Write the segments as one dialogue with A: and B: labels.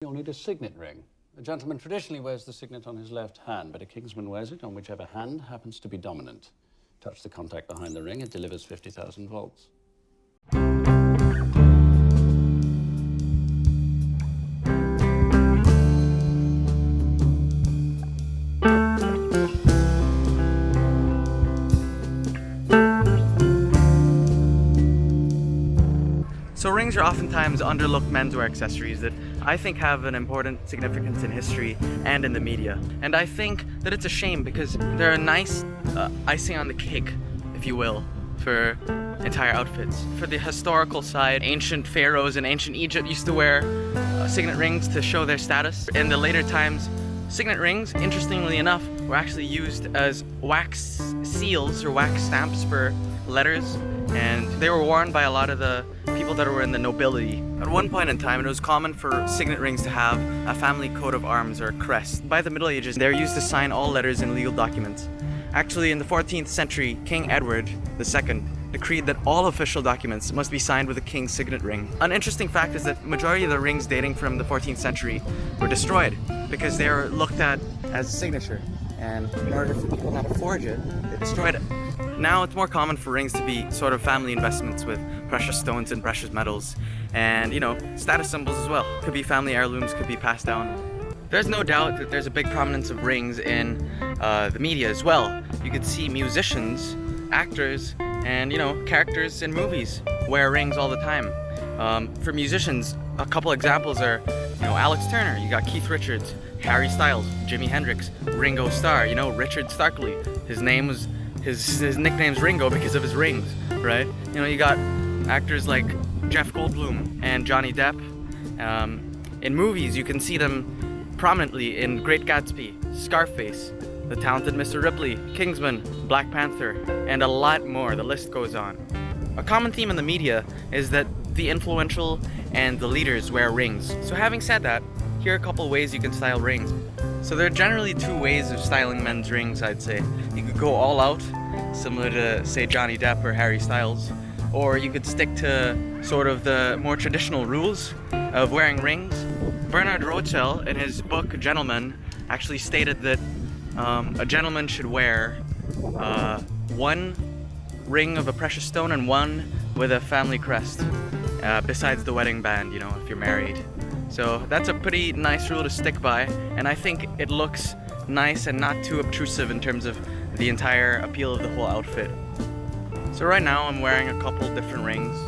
A: You'll need a signet ring. A gentleman traditionally wears the signet on his left hand, but a kingsman wears it on whichever hand happens to be dominant. Touch the contact behind the ring, it delivers 50,000 volts.
B: So rings are oftentimes underlooked menswear accessories that I think have an important significance in history and in the media. And I think that it's a shame because they're a nice icing on the cake, if you will, for entire outfits. For the historical side, ancient pharaohs in ancient Egypt used to wear signet rings to show their status. In the later times, signet rings, interestingly enough, were actually used as wax seals or wax stamps for letters, and they were worn by a lot of the people that were in the nobility. At one point in time, it was common for signet rings to have a family coat of arms or crest. By the Middle Ages, they were used to sign all letters in legal documents. Actually, in the 14th century, King Edward II decreed that all official documents must be signed with a king's signet ring. An interesting fact is that majority of the rings dating from the 14th century were destroyed because they were looked at as a signature, and in order for people not to forge it, they destroyed it. Now it's more common for rings to be sort of family investments with precious stones and precious metals, and status symbols as well. Could be family heirlooms, could be passed down. There's no doubt that there's a big prominence of rings in the media as well. You could see musicians, actors, and characters in movies wear rings all the time. For musicians, a couple examples are Alex Turner, you got Keith Richards, Harry Styles, Jimi Hendrix, Ringo Starr, Richard Starkley. His nickname's Ringo because of his rings, right? You got actors like Jeff Goldblum and Johnny Depp. In movies, you can see them prominently in Great Gatsby, Scarface, The Talented Mr. Ripley, Kingsman, Black Panther, and a lot more. The list goes on. A common theme in the media is that the influential and the leaders wear rings. So having said that, here are a couple ways you can style rings. So there are generally two ways of styling men's rings, I'd say. You could go all out, similar to, say, Johnny Depp or Harry Styles, or you could stick to sort of the more traditional rules of wearing rings. Bernard Rothschild, in his book Gentleman, actually stated that a gentleman should wear one ring of a precious stone and one with a family crest, besides the wedding band, if you're married. So that's a pretty nice rule to stick by, and I think it looks nice and not too obtrusive in terms of the entire appeal of the whole outfit. So right now I'm wearing a couple different rings.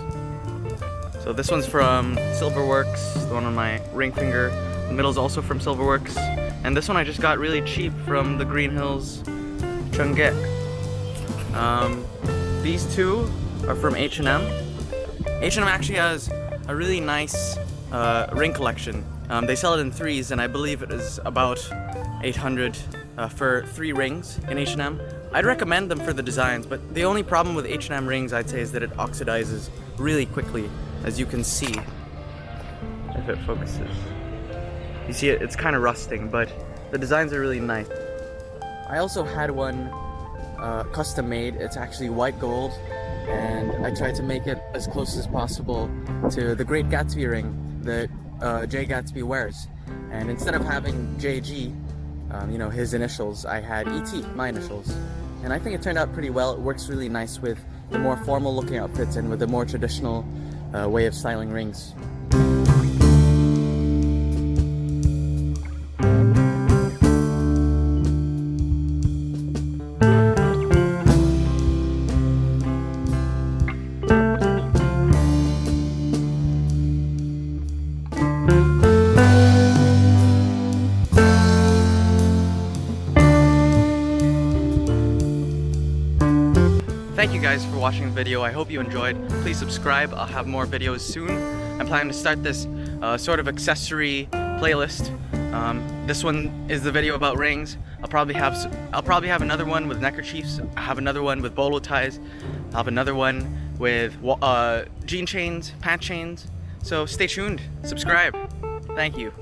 B: So this one's from Silverworks, the one on my ring finger. The middle's also from Silverworks, and this one I just got really cheap from the Green Hills Chungek. These two are from H&M. H&M actually has a really nice ring collection. They sell it in threes, and I believe it is about 800 for 3 rings in H&M. I'd recommend them for the designs, but the only problem with H&M rings, I'd say, is that it oxidizes really quickly, as you can see. If it focuses. You see it's kind of rusting, but the designs are really nice. I also had one custom made. It's actually white gold, and I tried to make it as close as possible to the Great Gatsby ring that Jay Gatsby wears. And instead of having JG, his initials, I had ET, my initials. And I think it turned out pretty well. It works really nice with the more formal looking outfits and with the more traditional way of styling rings. Thank you guys for watching the video. I hope you enjoyed. Please subscribe. I'll have more videos soon. I'm planning to start this sort of accessory playlist. This one is the video about rings. I'll probably have another one with neckerchiefs. I have another one with bolo ties. I'll have another one with jean chains, pant chains. So stay tuned. Subscribe. Thank you.